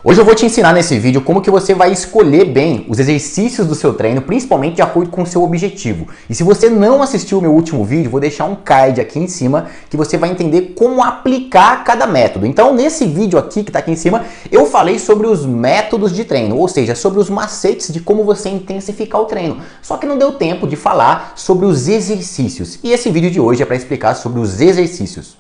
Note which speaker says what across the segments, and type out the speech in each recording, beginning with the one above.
Speaker 1: Hoje eu vou te ensinar nesse vídeo como que você vai escolher bem os exercícios do seu treino, principalmente de acordo com o seu objetivo. E se você não assistiu o meu último vídeo, vou deixar um card aqui em cima que você vai entender como aplicar cada método. Então nesse vídeo aqui que está aqui em cima, eu falei sobre os métodos de treino, ou seja, sobre os macetes de como você intensificar o treino. Só que não deu tempo de falar sobre os exercícios. E esse vídeo de hoje é para explicar sobre os exercícios.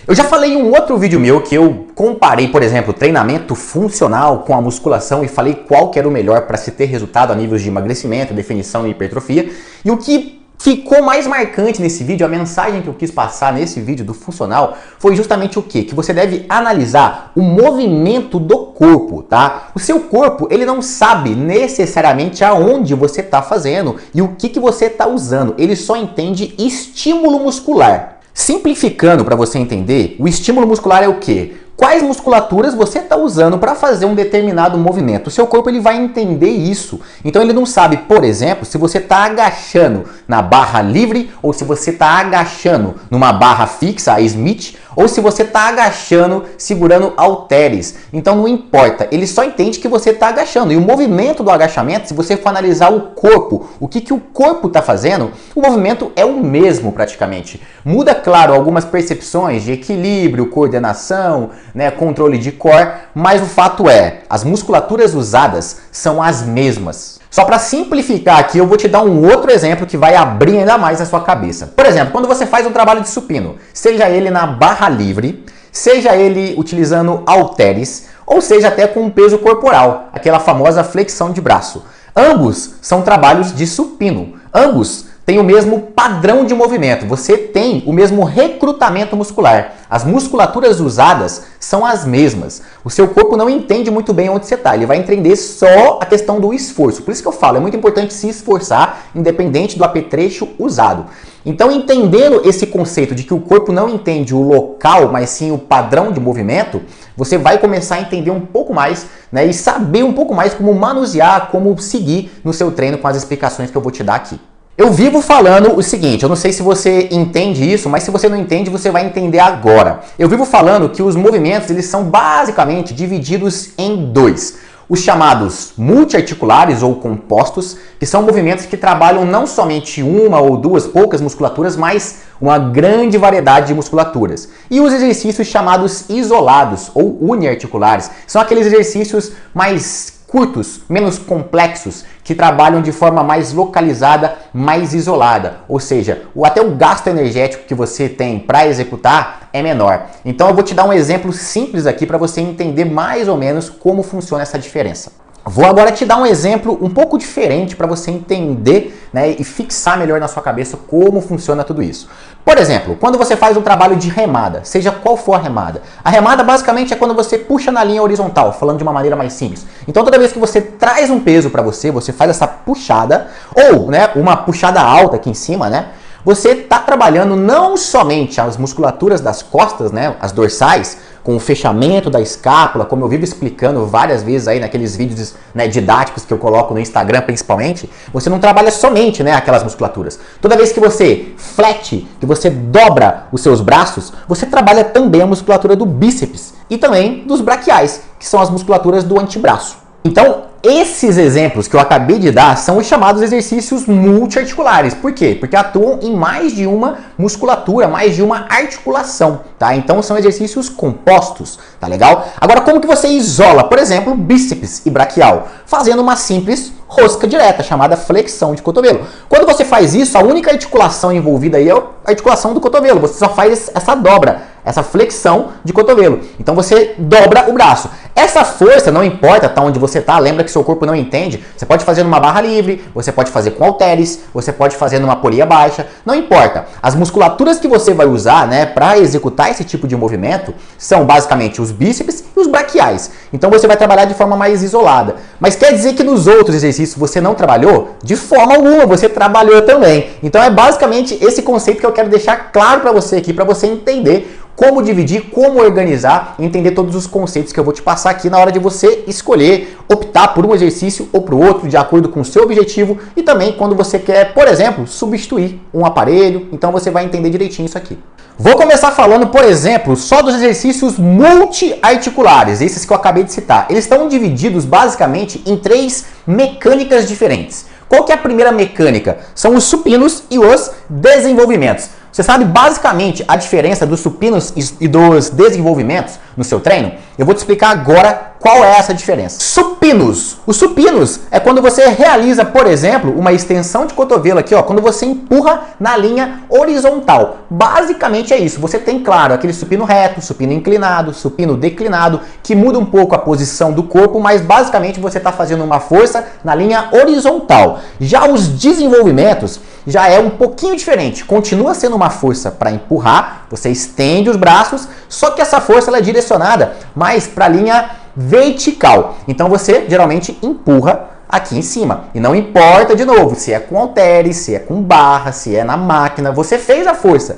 Speaker 1: Eu já falei em um outro vídeo meu que eu comparei, por exemplo, treinamento funcional com a musculação e falei qual que era o melhor para se ter resultado a níveis de emagrecimento, definição e hipertrofia. E o que ficou mais marcante nesse vídeo, a mensagem que eu quis passar nesse vídeo do funcional, foi justamente o quê? Que você deve analisar o movimento do corpo, tá? O seu corpo, ele não sabe necessariamente aonde você está fazendo e o que você está usando. Ele só entende estímulo muscular. Simplificando para você entender, o estímulo muscular é o quê? Quais musculaturas você está usando para fazer um determinado movimento? O seu corpo ele vai entender isso. Então ele não sabe, por exemplo, se você está agachando na barra livre ou se você está agachando numa barra fixa, a Smith, ou se você está agachando segurando halteres. Então não importa, ele só entende que você está agachando. E o movimento do agachamento, se você for analisar o corpo, o que o corpo está fazendo, o movimento é o mesmo praticamente. Muda, claro, algumas percepções de equilíbrio, coordenação, controle de core, mas o fato é, as musculaturas usadas são as mesmas. Só para simplificar aqui, eu vou te dar um outro exemplo que vai abrir ainda mais a sua cabeça. Por exemplo, quando você faz um trabalho de supino, seja ele na barra livre, seja ele utilizando halteres, ou seja até com peso corporal, aquela famosa flexão de braço. Ambos são trabalhos de supino. Ambos têm o mesmo padrão de movimento. Você tem o mesmo recrutamento muscular. As musculaturas usadas são as mesmas. O seu corpo não entende muito bem onde você está. Ele vai entender só a questão do esforço. Por isso que eu falo, é muito importante se esforçar, independente do apetrecho usado. Então, entendendo esse conceito de que o corpo não entende o local, mas sim o padrão de movimento, você vai começar a entender um pouco mais, e saber um pouco mais como manusear, como seguir no seu treino com as explicações que eu vou te dar aqui. Eu vivo falando o seguinte, eu não sei se você entende isso, mas se você não entende, você vai entender agora. Eu vivo falando que os movimentos, eles são basicamente divididos em dois. Os chamados multiarticulares ou compostos, que são movimentos que trabalham não somente uma ou duas poucas musculaturas, mas uma grande variedade de musculaturas. E os exercícios chamados isolados ou uniarticulares, são aqueles exercícios mais curtos, menos complexos, que trabalham de forma mais localizada, mais isolada. Ou seja, até o gasto energético que você tem para executar é menor. Então eu vou te dar um exemplo simples aqui para você entender mais ou menos como funciona essa diferença. Vou agora te dar um exemplo um pouco diferente para você entender e fixar melhor na sua cabeça como funciona tudo isso. Por exemplo, quando você faz um trabalho de remada, seja qual for a remada basicamente é quando você puxa na linha horizontal, falando de uma maneira mais simples. Então toda vez que você traz um peso para você faz essa puxada, ou uma puxada alta aqui em cima, você está trabalhando não somente as musculaturas das costas, as dorsais, com o fechamento da escápula, como eu vivo explicando várias vezes aí naqueles vídeos didáticos que eu coloco no Instagram principalmente, você não trabalha somente aquelas musculaturas. Toda vez que você flete, que você dobra os seus braços, você trabalha também a musculatura do bíceps e também dos braquiais, que são as musculaturas do antebraço. Então, esses exemplos que eu acabei de dar são os chamados exercícios multiarticulares. Por quê? Porque atuam em mais de uma musculatura, mais de uma articulação, tá? Então são exercícios compostos, tá legal? Agora, como que você isola, por exemplo, bíceps e braquial? Fazendo uma simples rosca direta, chamada flexão de cotovelo. Quando você faz isso, a única articulação envolvida aí é a articulação do cotovelo. Você só faz essa dobra, essa flexão de cotovelo. Então você dobra o braço. Essa força, não importa tá onde você tá, lembra que seu corpo não entende. Você pode fazer numa barra livre, você pode fazer com halteres, você pode fazer numa polia baixa, não importa. As musculaturas que você vai usar, para executar esse tipo de movimento são basicamente os bíceps e os braquiais. Então você vai trabalhar de forma mais isolada. Mas quer dizer que nos outros exercícios você não trabalhou? De forma alguma, você trabalhou também. Então é basicamente esse conceito que eu quero deixar claro para você aqui, para você entender como dividir, como organizar, entender todos os conceitos que eu vou te passar aqui na hora de você escolher, optar por um exercício ou para o outro, de acordo com o seu objetivo, e também quando você quer, por exemplo, substituir um aparelho, então você vai entender direitinho isso aqui. Vou começar falando, por exemplo, só dos exercícios multiarticulares, esses que eu acabei de citar. Eles estão divididos basicamente em 3 mecânicas diferentes. Qual que é a primeira mecânica? São os supinos e os desenvolvimentos. Você sabe basicamente a diferença dos supinos e dos desenvolvimentos no seu treino? Eu vou te explicar agora qual é essa diferença. Supinos. Os supinos é quando você realiza, por exemplo, uma extensão de cotovelo aqui, ó, quando você empurra na linha horizontal. Basicamente é isso. Você tem, claro, aquele supino reto, supino inclinado, supino declinado, que muda um pouco a posição do corpo, mas basicamente você está fazendo uma força na linha horizontal. Já os desenvolvimentos já é um pouquinho diferente. Continua sendo uma força para empurrar, você estende os braços, só que essa força ela é direcionada mais para a linha vertical. Então você geralmente empurra aqui em cima. E não importa, de novo, se é com halteres, se é com barra, se é na máquina, você fez a força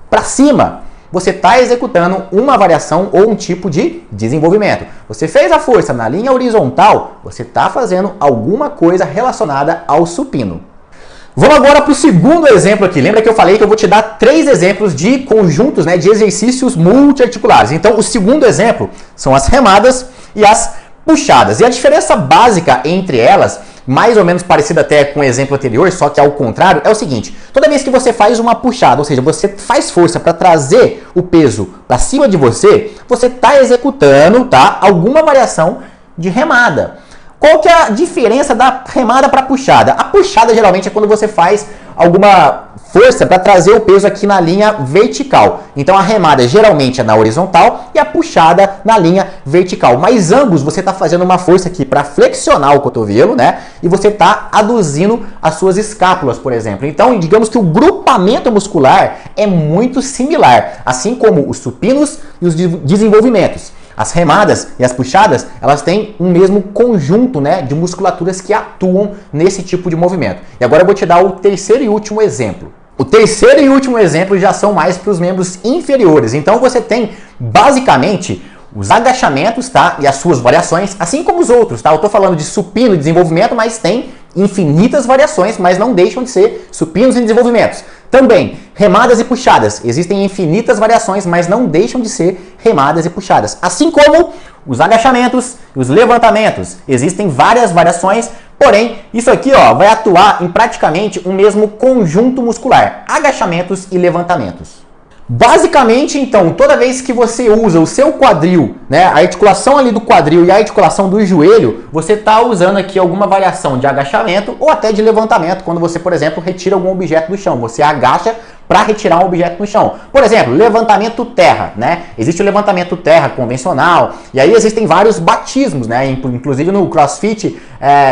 Speaker 1: para cima, você está executando uma variação ou um tipo de desenvolvimento. Você fez a força na linha horizontal, você está fazendo alguma coisa relacionada ao supino. Vamos agora para o segundo exemplo aqui. Lembra que eu falei que eu vou te dar 3 exemplos de conjuntos, né, de exercícios multiarticulares. Então, o segundo exemplo são as remadas e as puxadas. E a diferença básica entre elas, mais ou menos parecida até com o exemplo anterior, só que ao contrário, é o seguinte. Toda vez que você faz uma puxada, ou seja, você faz força para trazer o peso para cima de você está executando, tá, alguma variação de remada. Qual que é a diferença da remada para a puxada? A puxada geralmente é quando você faz alguma força para trazer o peso aqui na linha vertical. Então a remada geralmente é na horizontal e a puxada na linha vertical. Mas ambos você está fazendo uma força aqui para flexionar o cotovelo, né? E você está aduzindo as suas escápulas, por exemplo. Então digamos que o grupamento muscular é muito similar, assim como os supinos e os desenvolvimentos. As remadas e as puxadas, elas têm um mesmo conjunto, né, de musculaturas que atuam nesse tipo de movimento. E agora eu vou te dar o terceiro e último exemplo. O terceiro e último exemplo já são mais para os membros inferiores. Então você tem basicamente os agachamentos, tá, e as suas variações, assim como os outros, tá? Eu estou falando de supino e desenvolvimento, mas tem infinitas variações, mas não deixam de ser supinos e desenvolvimentos. Também, remadas e puxadas. Existem infinitas variações, mas não deixam de ser remadas e puxadas. Assim como os agachamentos e os levantamentos. Existem várias variações, porém, isso aqui, ó, vai atuar em praticamente o mesmo conjunto muscular. Agachamentos e levantamentos. Basicamente, então, toda vez que você usa o seu quadril, né, a articulação ali do quadril e a articulação do joelho, você está usando aqui alguma variação de agachamento ou até de levantamento, quando você, por exemplo, retira algum objeto do chão. Você agacha para retirar um objeto do chão. Por exemplo, levantamento terra, né? Existe o levantamento terra convencional, e aí existem vários batismos, né? Inclusive no CrossFit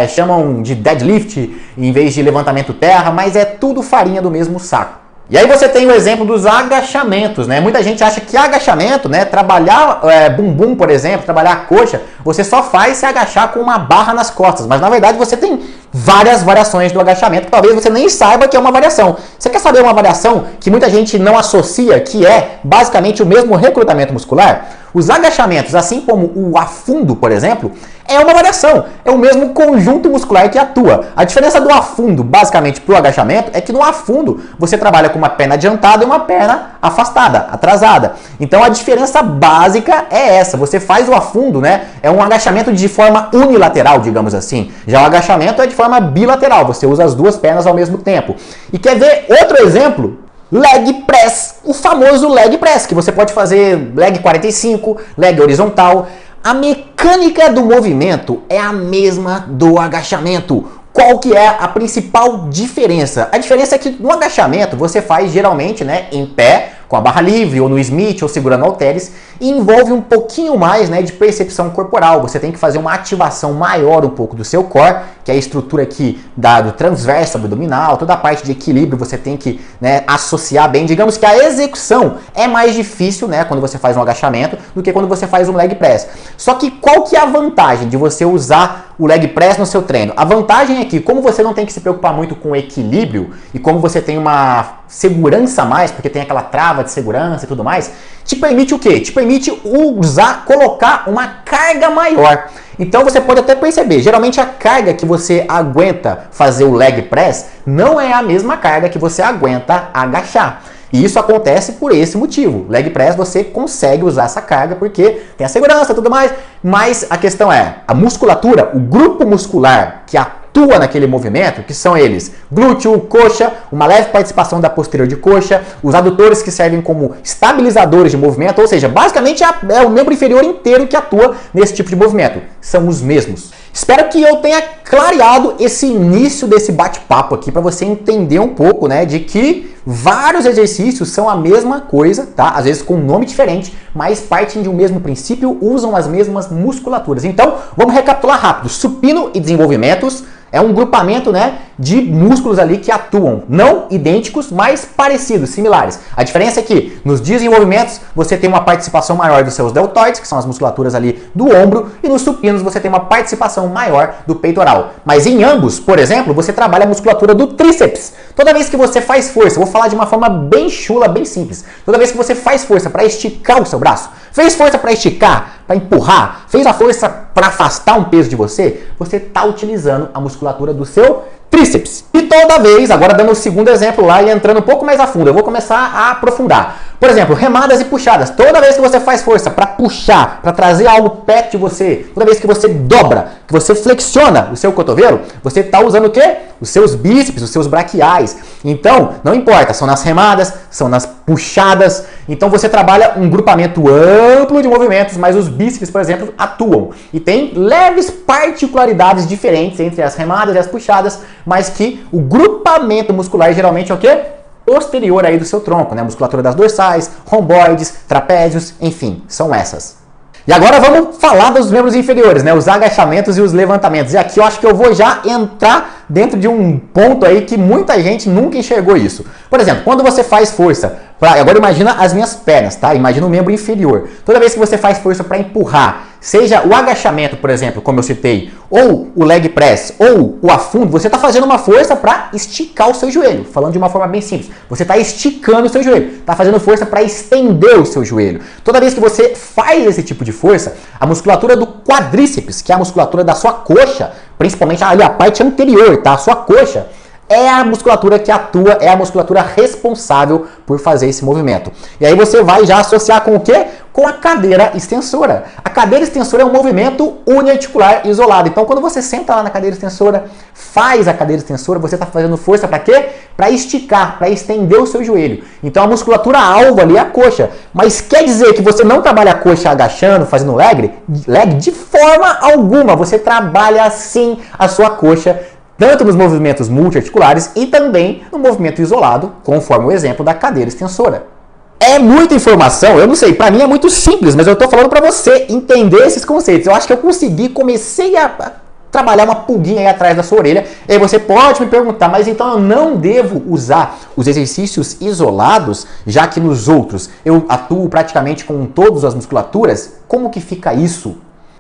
Speaker 1: chamam de deadlift em vez de levantamento terra, mas é tudo farinha do mesmo saco. E aí você tem o exemplo dos agachamentos, né? Muita gente acha que agachamento, né, trabalhar bumbum, por exemplo, trabalhar a coxa, você só faz se agachar com uma barra nas costas, mas na verdade você tem várias variações do agachamento que talvez você nem saiba que é uma variação. Você quer saber uma variação que muita gente não associa, que é basicamente o mesmo recrutamento muscular? Os agachamentos, assim como o afundo, por exemplo, é uma variação, é o mesmo conjunto muscular que atua. A diferença do afundo, basicamente, para o agachamento, é que no afundo você trabalha com uma perna adiantada e uma perna afastada, atrasada. Então a diferença básica é essa, você faz o afundo, né? É um agachamento de forma unilateral, digamos assim. Já o agachamento é de forma bilateral, você usa as duas pernas ao mesmo tempo. E quer ver outro exemplo? Leg press, o famoso leg press, que você pode fazer leg 45, leg horizontal. A mecânica do movimento é a mesma do agachamento. Qual que é a principal diferença? A diferença é que no agachamento você faz geralmente, né, em pé, com a barra livre, ou no Smith, ou segurando halteres, e envolve um pouquinho mais, né, de percepção corporal. Você tem que fazer uma ativação maior um pouco do seu core, que é a estrutura aqui do transverso abdominal, toda a parte de equilíbrio você tem que, né, associar bem. Digamos que a execução é mais difícil, né, quando você faz um agachamento do que quando você faz um leg press. Só que qual que é a vantagem de você usar o leg press no seu treino? A vantagem é que, como você não tem que se preocupar muito com o equilíbrio e como você tem uma segurança a mais, porque tem aquela trava de segurança e tudo mais, te permite o quê? Te permite colocar uma carga maior. Então você pode até perceber, geralmente a carga que você aguenta fazer o leg press não é a mesma carga que você aguenta agachar. E isso acontece por esse motivo. Leg press você consegue usar essa carga porque tem a segurança e tudo mais, mas a questão é, a musculatura, o grupo muscular que atua naquele movimento, que são eles glúteo, coxa, uma leve participação da posterior de coxa, os adutores que servem como estabilizadores de movimento, ou seja, basicamente é o membro inferior inteiro que atua nesse tipo de movimento. São os mesmos. Espero que eu tenha clareado esse início desse bate-papo aqui para você entender um pouco, né, de que vários exercícios são a mesma coisa, tá? Às vezes com um nome diferente, mas partem de um mesmo princípio, usam as mesmas musculaturas. Então, vamos recapitular rápido. Supino e desenvolvimentos é um grupamento, né, de músculos ali que atuam, não idênticos, mas parecidos, similares. A diferença é que nos desenvolvimentos você tem uma participação maior dos seus deltoides, que são as musculaturas ali do ombro, e nos supinos você tem uma participação maior do peitoral. Mas em ambos, por exemplo, você trabalha a musculatura do tríceps. Toda vez que você faz força, vou falar de uma forma bem chula, bem simples. Toda vez que você faz força para esticar o seu braço, fez força para esticar, para empurrar, fez a força para afastar um peso de você está utilizando a musculatura do seu tríceps. E toda vez, agora dando o segundo exemplo lá e entrando um pouco mais a fundo, eu vou começar a aprofundar. Por exemplo, remadas e puxadas. Toda vez que você faz força para puxar, para trazer algo perto de você, toda vez que você dobra, que você flexiona o seu cotovelo, você está usando o quê? Os seus bíceps, os seus braquiais. Então, não importa, são nas remadas, são nas puxadas. Então você trabalha um grupamento amplo de movimentos, mas os bíceps, por exemplo, atuam. E tem leves particularidades diferentes entre as remadas e as puxadas, mas que o grupamento muscular geralmente é o quê? Posterior aí do seu tronco, né? Musculatura das dorsais, romboides, trapézios, enfim, são essas. E agora vamos falar dos membros inferiores, né? Os agachamentos e os levantamentos. E aqui eu acho que eu vou já entrar dentro de um ponto aí que muita gente nunca enxergou isso. Por exemplo, quando você faz força, agora imagina as minhas pernas, tá? Imagina o membro inferior. Toda vez que você faz força para empurrar, seja o agachamento, por exemplo, como eu citei, ou o leg press, ou o afundo, você está fazendo uma força para esticar o seu joelho. Falando de uma forma bem simples, você está esticando o seu joelho, está fazendo força para estender o seu joelho. Toda vez que você faz esse tipo de força, a musculatura do quadríceps, que é a musculatura da sua coxa, principalmente ali a parte anterior, tá? A sua coxa, é a musculatura que atua, é a musculatura responsável por fazer esse movimento. E aí você vai já associar com o quê? Com a cadeira extensora. A cadeira extensora é um movimento uniarticular isolado. Então, quando você senta lá na cadeira extensora, faz a cadeira extensora, você está fazendo força para quê? Para esticar, para estender o seu joelho. Então, a musculatura alvo ali é a coxa. Mas quer dizer que você não trabalha a coxa agachando, fazendo leg de forma alguma. Você trabalha sim a sua coxa, tanto nos movimentos multiarticulares e também no movimento isolado, conforme o exemplo da cadeira extensora. É muita informação, eu não sei, para mim é muito simples, mas eu estou falando para você entender esses conceitos. Eu acho que eu comecei a trabalhar uma pulguinha aí atrás da sua orelha, e aí você pode me perguntar, mas então eu não devo usar os exercícios isolados, já que nos outros eu atuo praticamente com todas as musculaturas? Como que fica isso?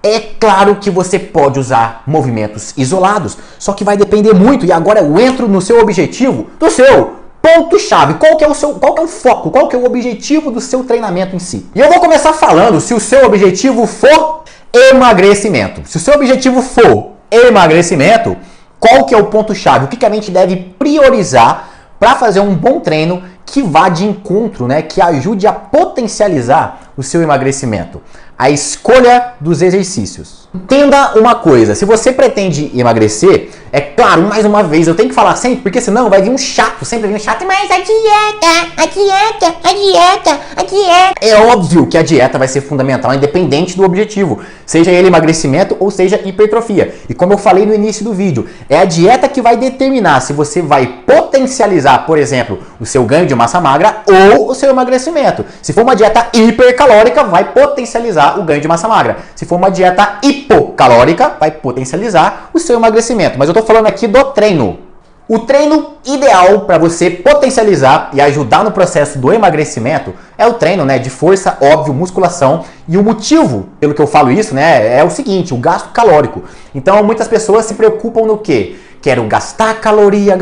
Speaker 1: É claro que você pode usar movimentos isolados, só que vai depender muito, e agora eu entro no seu objetivo, do seu ponto-chave. Qual que é o foco? Qual que é o objetivo do seu treinamento em si? E eu vou começar falando se o seu objetivo for emagrecimento. Se o seu objetivo for emagrecimento, qual que é o ponto-chave? O que a gente deve priorizar para fazer um bom treino que vá de encontro, né? Que ajude a potencializar o seu emagrecimento? A escolha dos exercícios. Entenda uma coisa, se você pretende emagrecer, é claro, mais uma vez, eu tenho que falar sempre, porque senão vai vir um chato, sempre vem um chato, mas a dieta. É óbvio que a dieta vai ser fundamental, independente do objetivo, seja ele emagrecimento ou seja hipertrofia. E como eu falei no início do vídeo, é a dieta que vai determinar se você vai potencializar, por exemplo, o seu ganho de massa magra ou o seu emagrecimento. Se for uma dieta hipercalórica, vai potencializar o ganho de massa magra. Se for uma dieta hipocalórica, vai potencializar o seu emagrecimento. Mas eu estou falando aqui do treino. O treino ideal para você potencializar e ajudar no processo do emagrecimento é o treino, né, de força, óbvio, musculação. E o motivo pelo que eu falo isso, né, é o seguinte, o gasto calórico. Então muitas pessoas se preocupam no quê? Quero gastar caloria,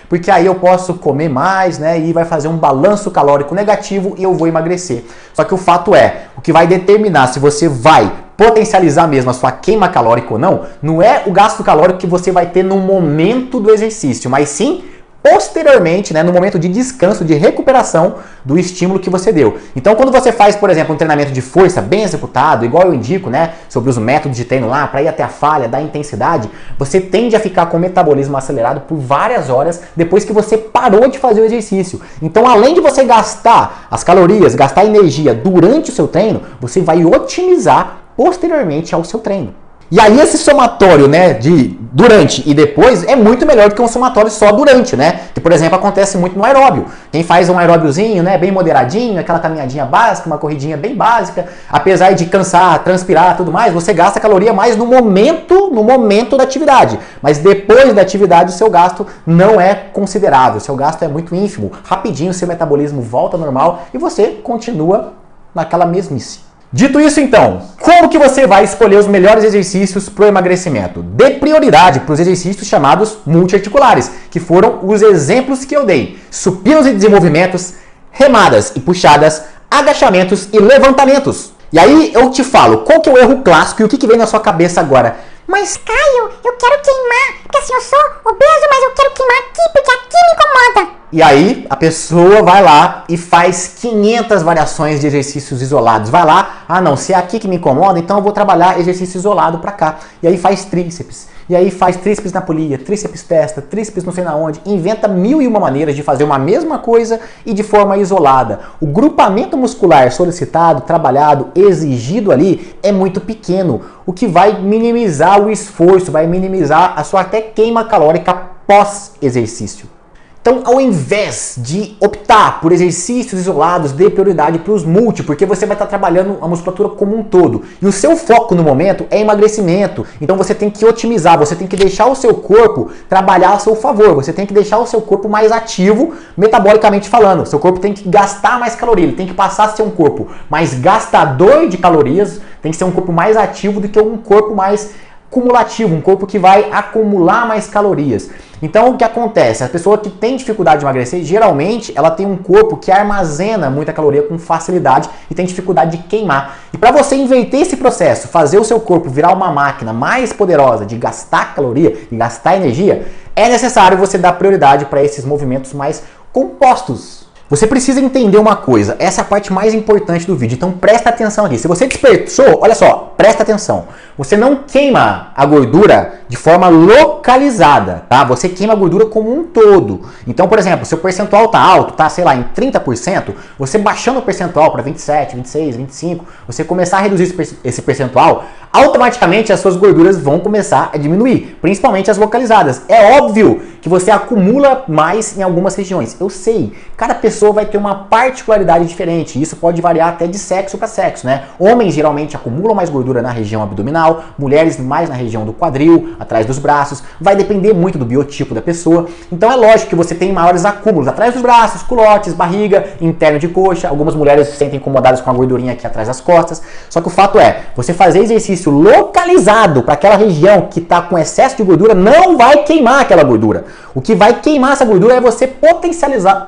Speaker 1: porque aí eu posso comer mais, né? E vai fazer um balanço calórico negativo e eu vou emagrecer. Só que o fato é, o que vai determinar se você vai potencializar mesmo a sua queima calórica ou não, não é o gasto calórico que você vai ter no momento do exercício, mas sim posteriormente, né, no momento de descanso, de recuperação do estímulo que você deu. Então, quando você faz, por exemplo, um treinamento de força bem executado, igual eu indico, né, sobre os métodos de treino lá, para ir até a falha, da intensidade, você tende a ficar com o metabolismo acelerado por várias horas depois que você parou de fazer o exercício. Então, além de você gastar as calorias, gastar energia durante o seu treino, você vai otimizar posteriormente ao seu treino. E aí esse somatório, né, de durante e depois é muito melhor do que um somatório só durante, né? Que, por exemplo, acontece muito no aeróbio. Quem faz um aeróbiozinho, né, bem moderadinho, aquela caminhadinha básica, uma corridinha bem básica, apesar de cansar, transpirar, tudo mais, você gasta caloria mais no momento da atividade. Mas depois da atividade o seu gasto não é considerável, o seu gasto é muito ínfimo. Rapidinho o seu metabolismo volta ao normal e você continua naquela mesmice. Dito isso, então, como que você vai escolher os melhores exercícios para o emagrecimento? Dê prioridade para os exercícios chamados multiarticulares, que foram os exemplos que eu dei. Supinos e desenvolvimentos, remadas e puxadas, agachamentos e levantamentos. E aí eu te falo, qual que é o erro clássico e o que vem na sua cabeça agora?
Speaker 2: Mas, Caio, eu quero queimar, porque assim, eu sou obeso, mas eu quero queimar aqui, porque aqui me incomoda.
Speaker 1: E aí a pessoa vai lá e faz 500 variações de exercícios isolados. Vai lá, ah não, se é aqui que me incomoda, então eu vou trabalhar exercício isolado pra cá. E aí faz tríceps. E aí faz tríceps na polia, tríceps testa, tríceps não sei na onde. Inventa 1001 maneiras de fazer uma mesma coisa e de forma isolada. O grupamento muscular solicitado, trabalhado, exigido ali é muito pequeno. O que vai minimizar o esforço, vai minimizar a sua até queima calórica pós-exercício. Então, ao invés de optar por exercícios isolados, dê prioridade para os multi, porque você vai estar trabalhando a musculatura como um todo. E o seu foco no momento é emagrecimento. Então você tem que otimizar, você tem que deixar o seu corpo trabalhar a seu favor. Você tem que deixar o seu corpo mais ativo, metabolicamente falando. O seu corpo tem que gastar mais caloria, ele tem que passar a ser um corpo mais gastador de calorias, tem que ser um corpo mais ativo do que um corpo mais cumulativo, um corpo que vai acumular mais calorias. Então o que acontece? A pessoa que tem dificuldade de emagrecer, geralmente ela tem um corpo que armazena muita caloria com facilidade e tem dificuldade de queimar. E para você inverter esse processo, fazer o seu corpo virar uma máquina mais poderosa de gastar caloria e gastar energia, é necessário você dar prioridade para esses movimentos mais compostos. Você precisa entender uma coisa, essa é a parte mais importante do vídeo, então presta atenção aqui. Se você desperdiçou, olha só, presta atenção. Você não queima a gordura de forma localizada, tá? Você queima a gordura como um todo. Então, por exemplo, se o percentual tá alto, tá, sei lá, em 30%, você baixando o percentual para 27, 26, 25, você começar a reduzir esse percentual, automaticamente as suas gorduras vão começar a diminuir, principalmente as localizadas. É óbvio que você acumula mais em algumas regiões, eu sei. Cada pessoa vai ter uma particularidade diferente, isso pode variar até de sexo para sexo, né? Homens geralmente acumulam mais gordura na região abdominal, mulheres mais na região do quadril, atrás dos braços, vai depender muito do biotipo da pessoa. Então é lógico que você tem maiores acúmulos atrás dos braços, culotes, barriga, interno de coxa, algumas mulheres se sentem incomodadas com a gordurinha aqui atrás das costas. Só que o fato é, você fazer exercício localizado para aquela região que está com excesso de gordura não vai queimar aquela gordura. O que vai queimar essa gordura é você potencializar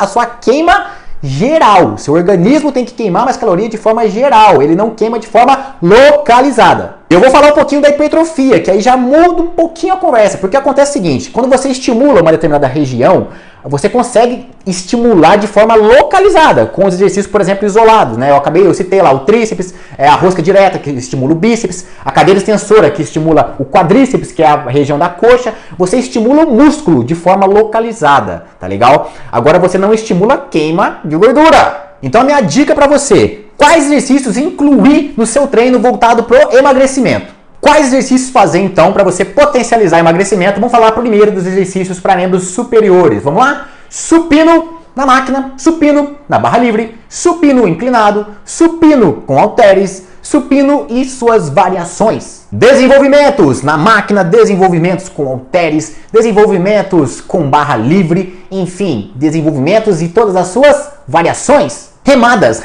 Speaker 1: a sua queima geral. Seu organismo tem que queimar mais caloria de forma geral, ele não queima de forma localizada. Eu vou falar um pouquinho da hipertrofia, que aí já muda um pouquinho a conversa, porque acontece o seguinte, quando você estimula uma determinada região, você consegue estimular de forma localizada, com os exercícios, por exemplo, isolados, né? Eu citei lá o tríceps, a rosca direta, que estimula o bíceps, a cadeira extensora, que estimula o quadríceps, que é a região da coxa. Você estimula o músculo de forma localizada, tá legal? Agora você não estimula a queima de gordura. Então a minha dica para você, quais exercícios incluir no seu treino voltado para o emagrecimento? Quais exercícios fazer então para você potencializar o emagrecimento? Vamos falar primeiro dos exercícios para membros superiores. Vamos lá? Supino na máquina, supino na barra livre, supino inclinado, supino com halteres, supino e suas variações. Desenvolvimentos na máquina, desenvolvimentos com halteres, desenvolvimentos com barra livre, enfim, desenvolvimentos e todas as suas variações. Remadas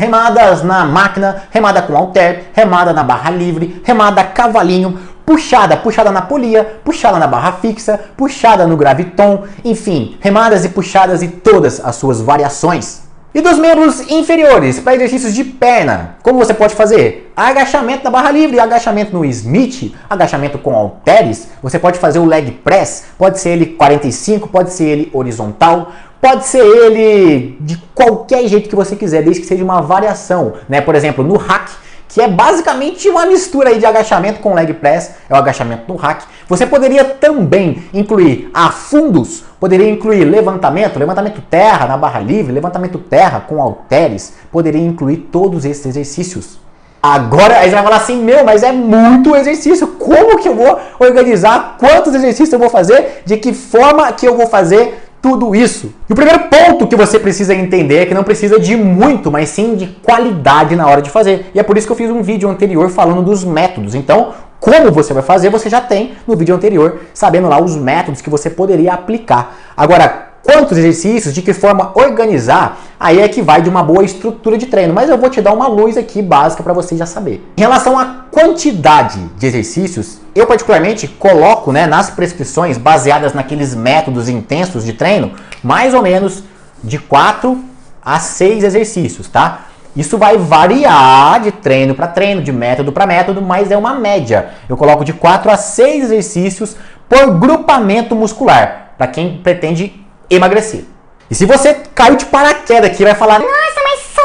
Speaker 1: na máquina, remada com halter, remada na barra livre, remada cavalinho, puxada na polia, puxada na barra fixa, puxada no graviton, enfim, remadas e puxadas e todas as suas variações. E dos membros inferiores, para exercícios de perna, como você pode fazer? Agachamento na barra livre, agachamento no Smith, agachamento com halteres. Você pode fazer o leg press, pode ser ele 45, pode ser ele horizontal, pode ser ele de qualquer jeito que você quiser, desde que seja uma variação, né? Por exemplo, no hack, que é basicamente uma mistura aí de agachamento com leg press, é o agachamento no hack. Você poderia também incluir afundos, poderia incluir levantamento terra na barra livre, levantamento terra com halteres, poderia incluir todos esses exercícios. Agora aí você vai falar assim, meu, mas é muito exercício, como que eu vou organizar, quantos exercícios eu vou fazer, de que forma que eu vou fazer tudo isso? E o primeiro ponto que você precisa entender é que não precisa de muito, mas sim de qualidade na hora de fazer. E é por isso que eu fiz um vídeo anterior falando dos métodos. Então, como você vai fazer, você já tem no vídeo anterior, sabendo lá os métodos que você poderia aplicar. Agora, quantos exercícios, de que forma organizar, aí é que vai de uma boa estrutura de treino. Mas eu vou te dar uma luz aqui básica para você já saber. Em relação à quantidade de exercícios, eu particularmente coloco, né, nas prescrições baseadas naqueles métodos intensos de treino, mais ou menos de 4 a 6 exercícios, tá? Isso vai variar de treino para treino, de método para método, mas é uma média. Eu coloco de 4 a 6 exercícios por grupamento muscular, para quem pretende emagrecer. E se você caiu de paraquedas aqui e vai falar,
Speaker 2: Nossa, mas só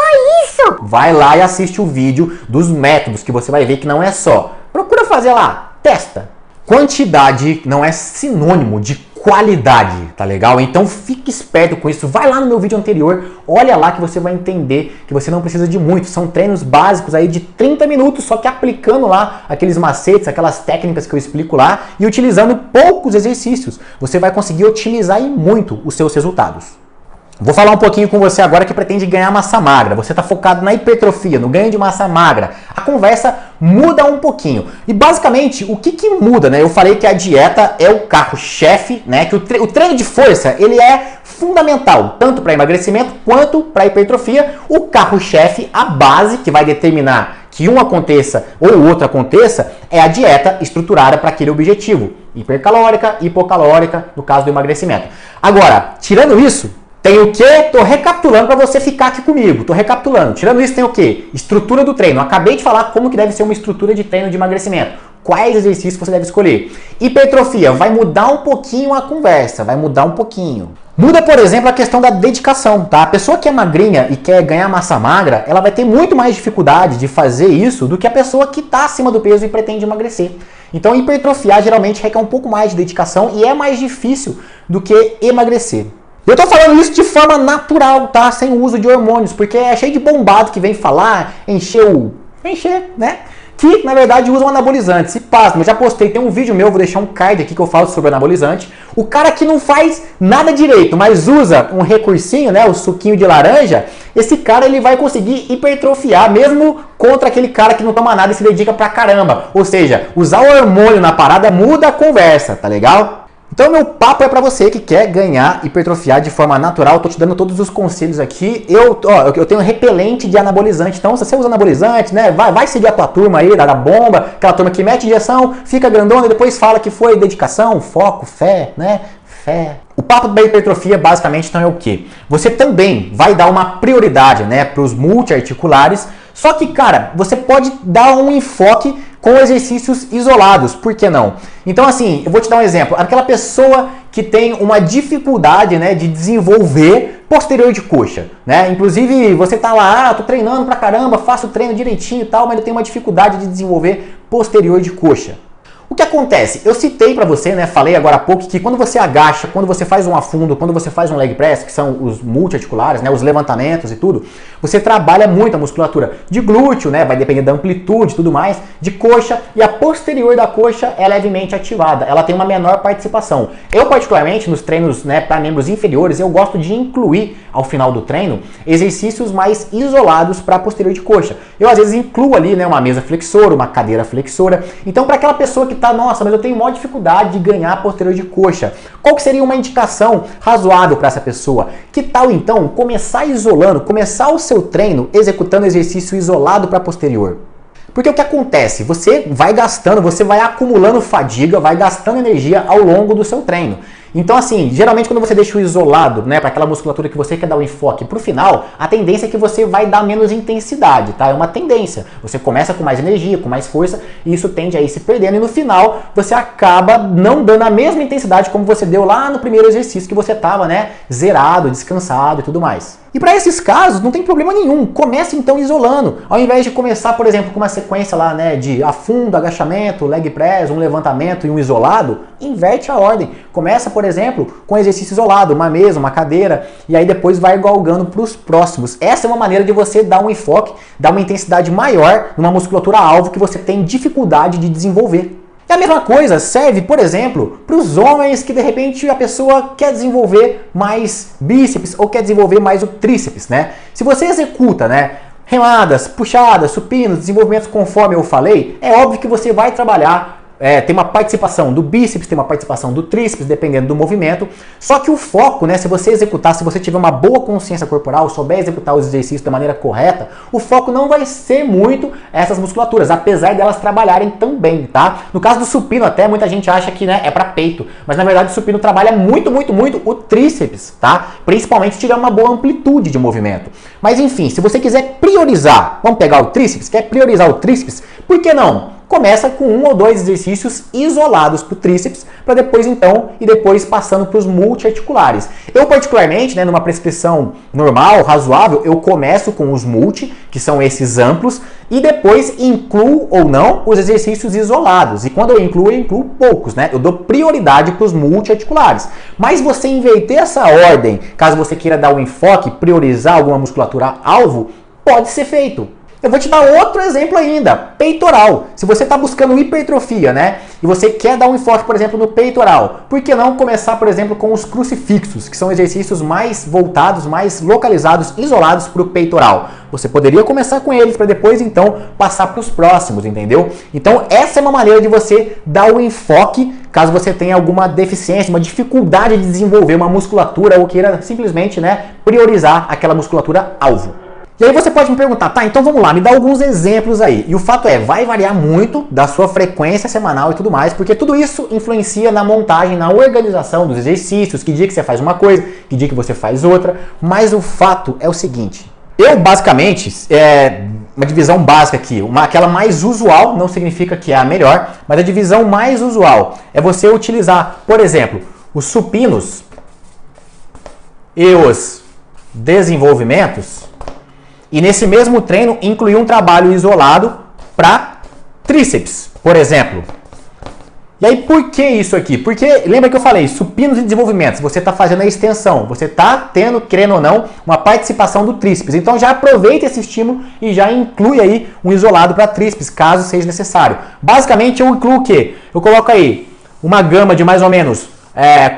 Speaker 2: isso?
Speaker 1: vai lá e assiste o vídeo dos métodos, que você vai ver que não é só. Procura fazer lá, testa. Quantidade não é sinônimo de qualidade, tá legal? Então fique esperto com isso, vai lá no meu vídeo anterior, olha lá que você vai entender que você não precisa de muito, são treinos básicos aí de 30 minutos, só que aplicando lá aqueles macetes, aquelas técnicas que eu explico lá e utilizando poucos exercícios, você vai conseguir otimizar e muito os seus resultados. Vou falar um pouquinho com você agora que pretende ganhar massa magra. Você está focado na hipertrofia, no ganho de massa magra. A conversa muda um pouquinho. E basicamente, o que muda, né? Eu falei que a dieta é o carro-chefe, né? Que o treino de força, ele é fundamental, tanto para emagrecimento quanto para hipertrofia. O carro-chefe, a base que vai determinar que um aconteça ou o outro aconteça, é a dieta estruturada para aquele objetivo. Hipercalórica, hipocalórica, no caso do emagrecimento. Agora, tirando isso, tem o que? Tô recapitulando para você ficar aqui comigo. Tô recapitulando. Tirando isso, tem o que? Estrutura do treino. Eu acabei de falar como que deve ser uma estrutura de treino de emagrecimento. Quais exercícios você deve escolher. Hipertrofia. Vai mudar um pouquinho a conversa. Vai mudar um pouquinho. Muda, por exemplo, a questão da dedicação, tá? A pessoa que é magrinha e quer ganhar massa magra, ela vai ter muito mais dificuldade de fazer isso do que a pessoa que está acima do peso e pretende emagrecer. Então, hipertrofiar geralmente requer um pouco mais de dedicação e é mais difícil do que emagrecer. Eu tô falando isso de forma natural, tá? Sem o uso de hormônios, porque é cheio de bombado que vem falar, encher, né? Que, na verdade, usam anabolizante. Se passa, eu já postei, tem um vídeo meu, vou deixar um card aqui que eu falo sobre anabolizante. O cara que não faz nada direito, mas usa um recursinho, né? O suquinho de laranja, esse cara ele vai conseguir hipertrofiar, mesmo contra aquele cara que não toma nada e se dedica pra caramba. Ou seja, usar o hormônio na parada muda a conversa, tá legal? Então meu papo é para você que quer ganhar, hipertrofiar de forma natural. Eu tô te dando todos os conselhos aqui. Eu tenho repelente de anabolizante. Então se você usa anabolizante, né, vai seguir a tua turma aí, da bomba, aquela turma que mete injeção, fica grandona e depois fala que foi dedicação, foco, fé, né? Fé. O papo da hipertrofia basicamente então é o quê? Você também vai dar uma prioridade, né, para os multiarticulares. Só que, cara, você pode dar um enfoque com exercícios isolados, por que não? Então, assim, eu vou te dar um exemplo. Aquela pessoa que tem uma dificuldade, né, de desenvolver posterior de coxa, né? Inclusive, você tá lá, tô treinando pra caramba, faço o treino direitinho e tal, mas eu tenho uma dificuldade de desenvolver posterior de coxa. O que acontece? Eu citei para você, né, falei agora há pouco que quando você agacha, quando você faz um afundo, quando você faz um leg press, que são os multiarticulares, né, os levantamentos e tudo, você trabalha muito a musculatura de glúteo, né, vai depender da amplitude e tudo mais, de coxa, e a posterior da coxa é levemente ativada, ela tem uma menor participação. Eu particularmente nos treinos, né, para membros inferiores, eu gosto de incluir ao final do treino exercícios mais isolados para a posterior de coxa. Eu às vezes incluo ali, né, uma mesa flexora, uma cadeira flexora. Então para aquela pessoa que tá, nossa, mas eu tenho maior dificuldade de ganhar posterior de coxa, qual que seria uma indicação razoável para essa pessoa? Que tal então começar isolando, começar o seu treino executando exercício isolado para posterior? Porque o que acontece? Você vai gastando, você vai acumulando fadiga, vai gastando energia ao longo do seu treino. Então assim, geralmente quando você deixa o isolado, né, para aquela musculatura que você quer dar o enfoque pro final, a tendência é que você vai dar menos intensidade, tá? É uma tendência. Você começa com mais energia, com mais força, e isso tende a ir se perdendo, e no final você acaba não dando a mesma intensidade como você deu lá no primeiro exercício que você tava, né, zerado, descansado e tudo mais. E para esses casos não tem problema nenhum, comece então isolando. Ao invés de começar, por exemplo, com uma sequência lá, né, de afundo, agachamento, leg press, um levantamento e um isolado, inverte a ordem. Começa, por exemplo, com exercício isolado, uma mesa, uma cadeira, e aí depois vai galgando para os próximos. Essa é uma maneira de você dar um enfoque, dar uma intensidade maior numa musculatura-alvo que você tem dificuldade de desenvolver. E a mesma coisa serve, por exemplo, para os homens que de repente a pessoa quer desenvolver mais bíceps ou quer desenvolver mais o tríceps, né? Se você executa, né, remadas, puxadas, supinos, desenvolvimentos conforme eu falei, é óbvio que você vai trabalhar, tem uma participação do bíceps, tem uma participação do tríceps, dependendo do movimento. Só que o foco, né, se você executar, se você tiver uma boa consciência corporal, souber executar os exercícios da maneira correta, o foco não vai ser muito essas musculaturas, apesar delas trabalharem também, tá? No caso do supino até, muita gente acha que, né, é para peito, mas na verdade o supino trabalha muito o tríceps, tá? Principalmente se tiver uma boa amplitude de movimento. Mas enfim, se você quiser priorizar, vamos pegar o tríceps, quer priorizar o tríceps, por que não? Começa com 1 ou 2 exercícios isolados para o tríceps, para depois então, e depois passando para os multiarticulares. Eu particularmente, né, numa prescrição normal, razoável, eu começo com os multi, que são esses amplos, e depois incluo ou não os exercícios isolados. E quando eu incluo poucos, né? Eu dou prioridade para os multiarticulares. Mas você inverter essa ordem, caso você queira dar um enfoque, priorizar alguma musculatura-alvo, pode ser feito. Eu vou te dar outro exemplo ainda, peitoral. Se você está buscando hipertrofia, né, e você quer dar um enfoque, por exemplo, no peitoral, por que não começar, por exemplo, com os crucifixos, que são exercícios mais voltados, mais localizados, isolados para o peitoral? Você poderia começar com eles para depois, então, passar para os próximos, entendeu? Então, essa é uma maneira de você dar o enfoque, caso você tenha alguma deficiência, uma dificuldade de desenvolver uma musculatura ou queira simplesmente, né, priorizar aquela musculatura-alvo. E aí você pode me perguntar, tá, então vamos lá, me dá alguns exemplos aí. E o fato é, vai variar muito da sua frequência semanal e tudo mais, porque tudo isso influencia na montagem, na organização dos exercícios, que dia que você faz uma coisa, que dia que você faz outra. Mas o fato é o seguinte, eu basicamente, uma divisão básica aqui, aquela mais usual, não significa que é a melhor, mas a divisão mais usual é você utilizar, por exemplo, os supinos e os desenvolvimentos, e nesse mesmo treino incluir um trabalho isolado para tríceps, por exemplo. E aí por que isso aqui? Porque lembra que eu falei, supinos e desenvolvimentos, você está fazendo a extensão, você está tendo, querendo ou não, uma participação do tríceps. Então já aproveita esse estímulo e já inclui aí um isolado para tríceps, caso seja necessário. Basicamente eu incluo o quê? Eu coloco aí uma gama de mais ou menos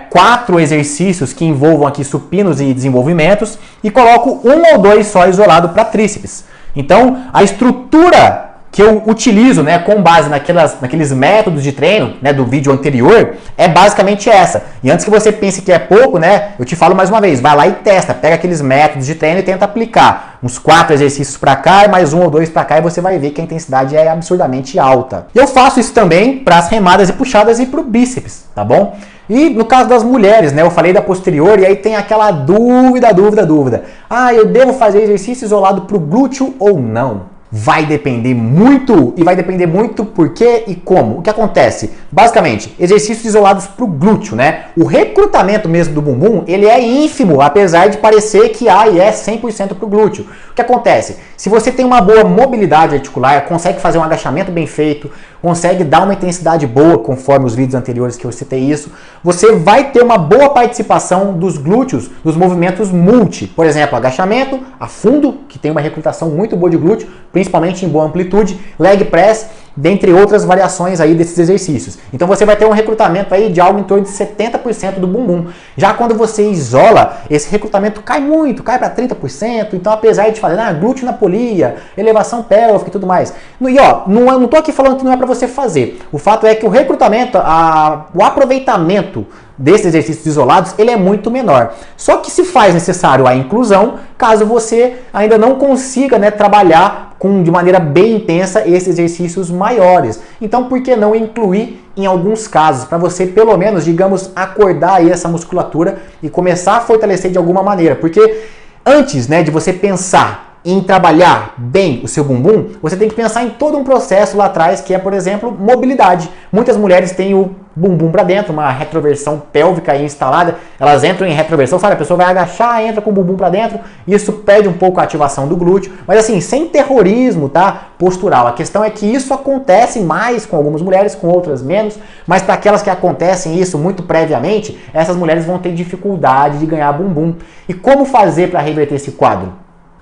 Speaker 1: 4 exercícios que envolvam aqui supinos e desenvolvimentos e coloco 1 ou 2 só isolado para tríceps. Então, a estrutura que eu utilizo, né, com base naqueles métodos de treino, né, do vídeo anterior, é basicamente essa. E antes que você pense que é pouco, né, eu te falo mais uma vez, vai lá e testa, pega aqueles métodos de treino e tenta aplicar. Uns 4 exercícios para cá e mais 1 ou 2 para cá e você vai ver que a intensidade é absurdamente alta. Eu faço isso também para as remadas e puxadas e para o bíceps, tá bom? E no caso das mulheres, né, eu falei da posterior e aí tem aquela dúvida. Ah, eu devo fazer exercício isolado para o glúteo ou não? Vai depender muito, e vai depender muito por quê e como. O que acontece? Basicamente, exercícios isolados para o glúteo, né? O recrutamento mesmo do bumbum, ele é ínfimo, apesar de parecer que é 100% para o glúteo. O que acontece? Se você tem uma boa mobilidade articular, consegue fazer um agachamento bem feito, consegue dar uma intensidade boa, conforme os vídeos anteriores que eu citei isso, você vai ter uma boa participação dos glúteos, dos movimentos multi. Por exemplo, agachamento, afundo, que tem uma recrutação muito boa de glúteo, principalmente em boa amplitude, leg press, dentre outras variações aí desses exercícios. Então você vai ter um recrutamento aí de algo em torno de 70% do bumbum. Já quando você isola, esse recrutamento cai muito, cai para 30%. Então apesar de falar, glúteo na polia, elevação pélvica e tudo mais. E ó, não tô aqui falando que não é para você fazer. O fato é que o recrutamento, o aproveitamento desses exercícios isolados, ele é muito menor. Só que se faz necessário a inclusão, caso você ainda não consiga, né, trabalhar de maneira bem intensa esses exercícios maiores. Então, por que não incluir em alguns casos, para você pelo menos, digamos, acordar aí essa musculatura e começar a fortalecer de alguma maneira? Porque antes, né, de você pensar em trabalhar bem o seu bumbum, você tem que pensar em todo um processo lá atrás, que é, por exemplo, mobilidade. Muitas mulheres têm o bumbum para dentro, uma retroversão pélvica aí instalada, elas entram em retroversão, sabe? A pessoa vai agachar, entra com o bumbum para dentro, e isso perde um pouco a ativação do glúteo, mas assim, sem terrorismo, tá? Postural. A questão é que isso acontece mais com algumas mulheres, com outras menos, mas para aquelas que acontecem isso muito previamente, essas mulheres vão ter dificuldade de ganhar bumbum. E como fazer para reverter esse quadro?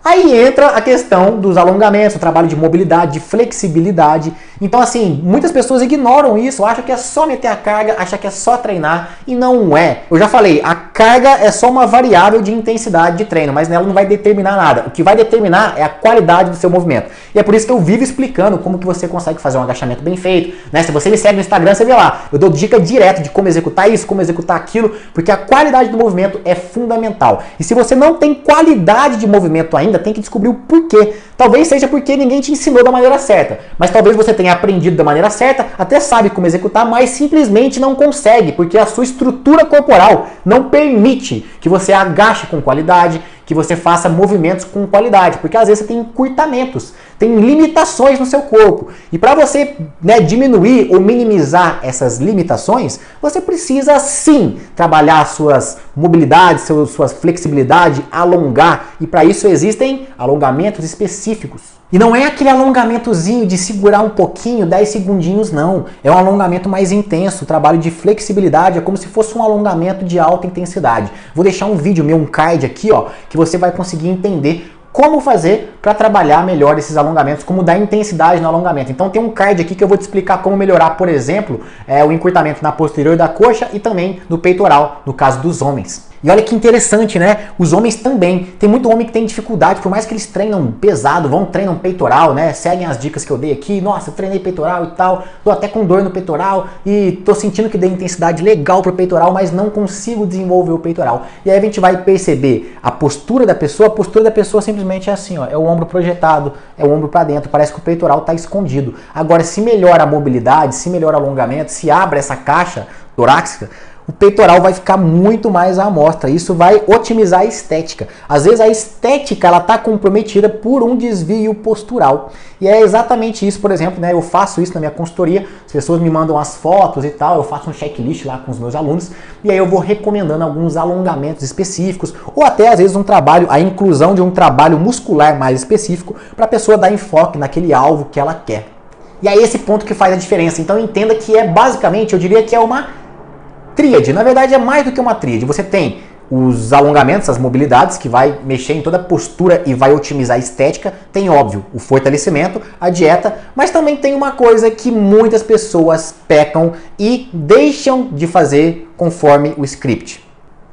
Speaker 1: Aí entra a questão dos alongamentos, o trabalho de mobilidade, de flexibilidade. Então, assim, muitas pessoas ignoram isso, acham que é só meter a carga, acham que é só treinar, e não é. Eu já falei, a carga é só uma variável de intensidade de treino, mas nela não vai determinar nada. O que vai determinar é a qualidade do seu movimento. E é por isso que eu vivo explicando como que você consegue fazer um agachamento bem feito, né? Se você me segue no Instagram, você vê lá. Eu dou dica direto de como executar isso, como executar aquilo, porque a qualidade do movimento é fundamental. E se você não tem qualidade de movimento ainda, tem que descobrir o porquê. Talvez seja porque ninguém te ensinou da maneira certa, mas talvez você tenha aprendido da maneira certa, até sabe como executar, mas simplesmente não consegue, porque a sua estrutura corporal não permite que você agache com qualidade, que você faça movimentos com qualidade, porque às vezes você tem encurtamentos, tem limitações no seu corpo. E para você, né, diminuir ou minimizar essas limitações, você precisa sim trabalhar suas mobilidades, suas flexibilidade, alongar. E para isso existem alongamentos específicos. E não é aquele alongamentozinho de segurar um pouquinho, 10 segundinhos, não. É um alongamento mais intenso, trabalho de flexibilidade, é como se fosse um alongamento de alta intensidade. Vou deixar um vídeo meu, um card aqui, ó, que você vai conseguir entender como fazer para trabalhar melhor esses alongamentos, como dar intensidade no alongamento. Então tem um card aqui que eu vou te explicar como melhorar, por exemplo, o encurtamento na posterior da coxa e também do peitoral, no caso dos homens. E olha que interessante, né? Os homens também. Tem muito homem que tem dificuldade, por mais que eles treinam pesado, treinam peitoral, né? Seguem as dicas que eu dei aqui. Nossa, eu treinei peitoral e tal, tô até com dor no peitoral e tô sentindo que dei intensidade legal pro peitoral, mas não consigo desenvolver o peitoral. E aí a gente vai perceber a postura da pessoa simplesmente é assim, ó, é o ombro projetado, é o ombro para dentro, parece que o peitoral tá escondido. Agora, se melhora a mobilidade, se melhora o alongamento, se abre essa caixa torácica, o peitoral vai ficar muito mais à amostra. Isso vai otimizar a estética. Às vezes a estética ela está comprometida por um desvio postural. E é exatamente isso, por exemplo, né? Eu faço isso na minha consultoria, as pessoas me mandam as fotos e tal, eu faço um checklist lá com os meus alunos, e aí eu vou recomendando alguns alongamentos específicos, ou até às vezes a inclusão de um trabalho muscular mais específico, para a pessoa dar enfoque naquele alvo que ela quer. E é esse ponto que faz a diferença. Então entenda que é basicamente, eu diria que é uma tríade. Na verdade é mais do que uma tríade. Você tem os alongamentos, as mobilidades, que vai mexer em toda a postura e vai otimizar a estética. Tem, óbvio, o fortalecimento, a dieta, mas também tem uma coisa que muitas pessoas pecam e deixam de fazer conforme o script.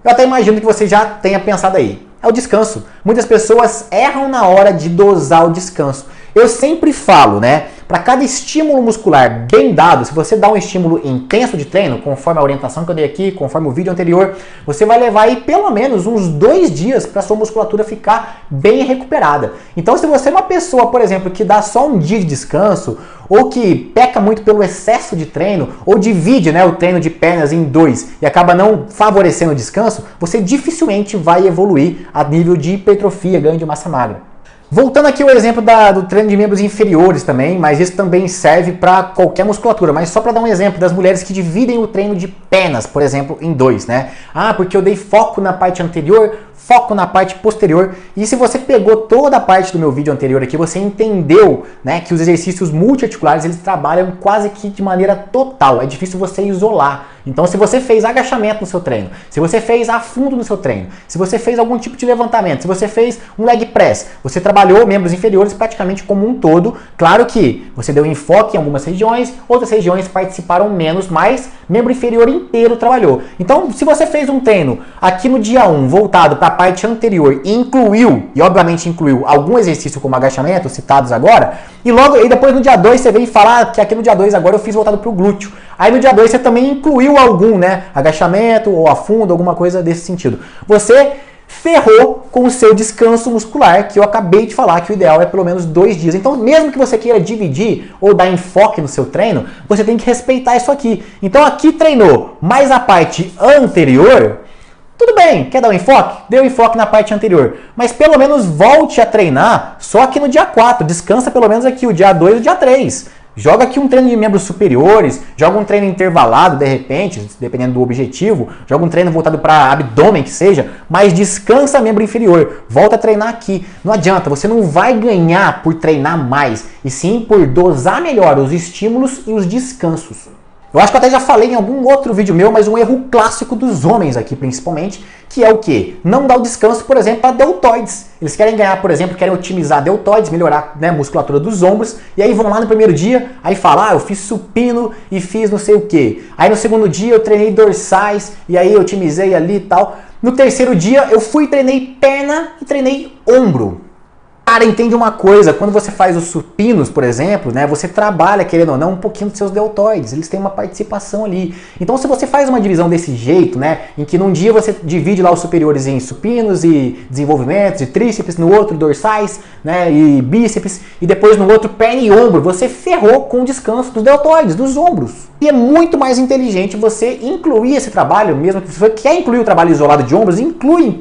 Speaker 1: Eu até imagino que você já tenha pensado aí. É o descanso. Muitas pessoas erram na hora de dosar o descanso. Eu sempre falo, né? Para cada estímulo muscular bem dado, se você dá um estímulo intenso de treino, conforme a orientação que eu dei aqui, conforme o vídeo anterior, você vai levar aí pelo menos uns 2 dias para sua musculatura ficar bem recuperada. Então, se você é uma pessoa, por exemplo, que dá só um dia de descanso, ou que peca muito pelo excesso de treino, ou divide, né, o treino de pernas em 2 e acaba não favorecendo o descanso, você dificilmente vai evoluir a nível de hipertrofia, ganho de massa magra. Voltando aqui ao exemplo do treino de membros inferiores também, mas isso também serve para qualquer musculatura, mas só para dar um exemplo das mulheres que dividem o treino de pernas, por exemplo, em 2, né? Ah, porque eu dei foco na parte anterior, foco na parte posterior, e se você pegou toda a parte do meu vídeo anterior aqui, você entendeu, né, que os exercícios multiarticulares eles trabalham quase que de maneira total, é difícil você isolar. Então, se você fez agachamento no seu treino, se você fez afundo no seu treino, se você fez algum tipo de levantamento, se você fez um leg press, você trabalhou membros inferiores praticamente como um todo. Claro que você deu enfoque em algumas regiões, outras regiões participaram menos, mas membro inferior inteiro trabalhou. Então, se você fez um treino aqui no dia 1 voltado para a parte anterior e incluiu, e obviamente incluiu algum exercício como agachamento, citados agora, e logo aí depois no dia 2 você vem falar que aqui no dia 2 agora eu fiz voltado para o glúteo. Aí no dia 2 você também incluiu algum, né, agachamento ou afundo, alguma coisa desse sentido. Você ferrou com o seu descanso muscular, que eu acabei de falar que o ideal é pelo menos 2 dias. Então, mesmo que você queira dividir ou dar enfoque no seu treino, você tem que respeitar isso aqui. Então, aqui treinou mais a parte anterior, tudo bem, quer dar um enfoque? Dê um enfoque na parte anterior. Mas pelo menos volte a treinar só aqui no dia 4. Descansa pelo menos aqui o dia 2 e o dia 3. Joga aqui um treino de membros superiores, joga um treino intervalado de repente, dependendo do objetivo, joga um treino voltado para abdômen que seja, mas descansa membro inferior, volta a treinar aqui. Não adianta, você não vai ganhar por treinar mais, e sim por dosar melhor os estímulos e os descansos. Eu acho que eu até já falei em algum outro vídeo meu, mas um erro clássico dos homens aqui principalmente, que é o quê? Não dar o descanso, por exemplo, para deltoides. Eles querem ganhar, por exemplo, querem otimizar deltoides, melhorar, né, a musculatura dos ombros, e aí vão lá no primeiro dia, aí falam, eu fiz supino e fiz não sei o quê. Aí no segundo dia eu treinei dorsais, e aí eu otimizei ali e tal. No terceiro dia eu fui e treinei perna e treinei ombro. Cara, entende uma coisa, quando você faz os supinos, por exemplo, né, você trabalha, querendo ou não, um pouquinho dos seus deltoides, eles têm uma participação ali. Então, se você faz uma divisão desse jeito, né, em que num dia você divide lá os superiores em supinos e desenvolvimentos, e tríceps, no outro dorsais, né, e bíceps, e depois no outro perna e ombro, você ferrou com o descanso dos deltoides, dos ombros. E é muito mais inteligente você incluir esse trabalho, mesmo que você quer incluir o trabalho isolado de ombros, inclui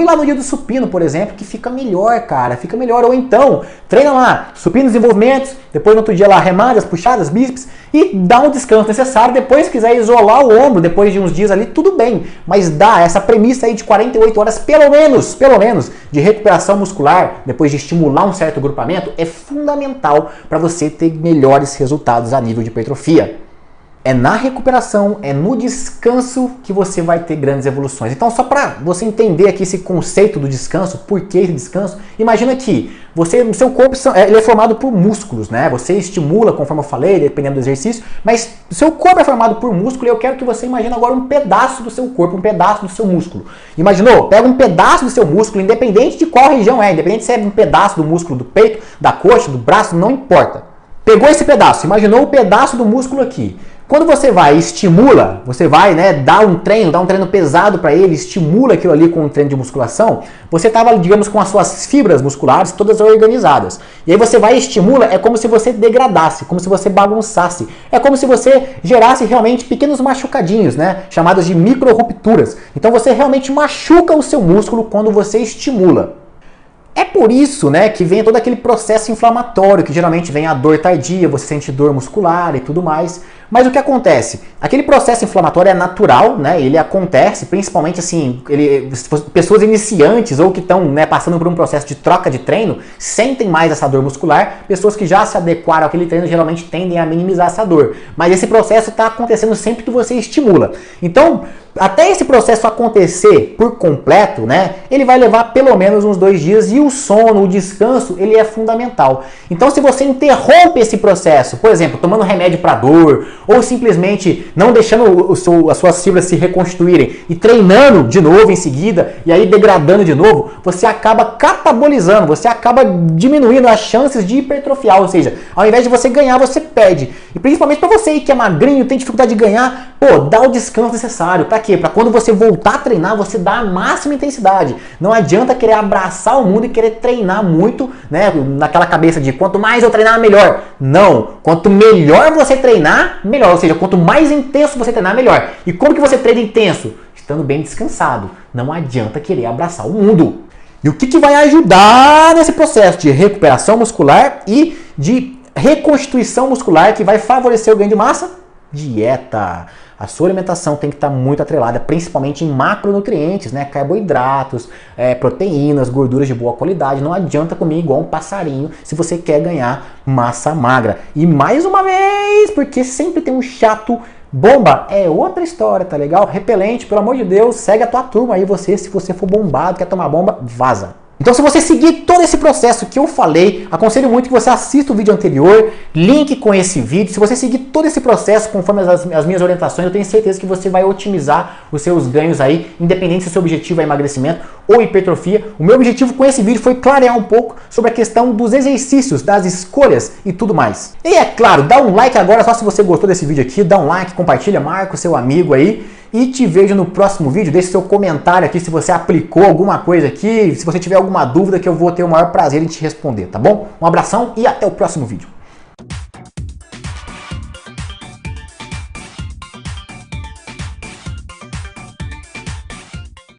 Speaker 1: lá no dia do supino, por exemplo, que fica melhor, cara, fica melhor. Ou então, treina lá, supinos, desenvolvimentos, depois no outro dia lá, remadas, puxadas, bíceps, e dá um descanso necessário. Depois, se quiser isolar o ombro, depois de uns dias ali, tudo bem. Mas dá essa premissa aí de 48 horas, pelo menos, de recuperação muscular, depois de estimular um certo grupamento, é fundamental para você ter melhores resultados a nível de hipertrofia. É na recuperação, é no descanso que você vai ter grandes evoluções. Então, só para você entender aqui esse conceito do descanso, por que esse descanso, imagina que o seu corpo ele é formado por músculos, né? Você estimula, conforme eu falei, dependendo do exercício, mas o seu corpo é formado por músculo e eu quero que você imagine agora um pedaço do seu corpo, um pedaço do seu músculo. Imaginou? Pega um pedaço do seu músculo, independente de qual região é, independente se é um pedaço do músculo do peito, da coxa, do braço, não importa. Pegou esse pedaço, imaginou o pedaço do músculo aqui. Quando você vai e estimula, você vai, né, dar um treino pesado para ele, estimula aquilo ali com um treino de musculação, você estava, digamos, com as suas fibras musculares todas organizadas. E aí você vai e estimula, é como se você degradasse, como se você bagunçasse. É como se você gerasse realmente pequenos machucadinhos, né, chamados de micro-rupturas. Então você realmente machuca o seu músculo quando você estimula. É por isso, né, que vem todo aquele processo inflamatório, que geralmente vem a dor tardia, você sente dor muscular e tudo mais. Mas o que acontece? Aquele processo inflamatório é natural, né? Ele acontece principalmente assim, pessoas iniciantes ou que estão, né, passando por um processo de troca de treino sentem mais essa dor muscular. Pessoas que já se adequaram àquele treino geralmente tendem a minimizar essa dor. Mas esse processo está acontecendo sempre que você estimula. Então, até esse processo acontecer por completo, né, ele vai levar pelo menos uns 2 dias e o sono, o descanso, ele é fundamental. Então, se você interrompe esse processo, por exemplo, tomando remédio para dor, ou simplesmente não deixando as suas fibras se reconstruírem e treinando de novo em seguida, e aí degradando de novo, você acaba catabolizando, você acaba diminuindo as chances de hipertrofiar, ou seja, ao invés de você ganhar, você perde. E principalmente para você aí que é magrinho, tem dificuldade de ganhar, pô, dá o descanso necessário. Para quê? Para quando você voltar a treinar, você dá a máxima intensidade. Não adianta querer abraçar o mundo e querer treinar muito, né, naquela cabeça de quanto mais eu treinar, melhor. Não, quanto melhor você treinar, melhor. Ou seja, quanto mais intenso você treinar, melhor. E como que você treina intenso? Estando bem descansado. Não adianta querer abraçar o mundo. E o que vai ajudar nesse processo de recuperação muscular e de reconstituição muscular que vai favorecer o ganho de massa? Dieta. A sua alimentação tem que estar muito atrelada, principalmente em macronutrientes, né? Carboidratos, proteínas, gorduras de boa qualidade. Não adianta comer igual um passarinho se você quer ganhar massa magra. E mais uma vez, porque sempre tem um chato, bomba é outra história, tá legal? Repelente, pelo amor de Deus, segue a tua turma aí, se você for bombado, quer tomar bomba, vaza. Então, se você seguir todo esse processo que eu falei, aconselho muito que você assista o vídeo anterior, link com esse vídeo. Se você seguir todo esse processo conforme as minhas orientações, eu tenho certeza que você vai otimizar os seus ganhos aí, independente se o seu objetivo é emagrecimento ou hipertrofia. O meu objetivo com esse vídeo foi clarear um pouco sobre a questão dos exercícios, das escolhas e tudo mais. E é claro, dá um like agora, só se você gostou desse vídeo aqui, dá um like, compartilha, marca o seu amigo aí. e te vejo no próximo vídeo. Deixe seu comentário aqui se você aplicou alguma coisa aqui, se você tiver alguma dúvida que eu vou ter o maior prazer em te responder, tá bom? Um abração e até o próximo vídeo.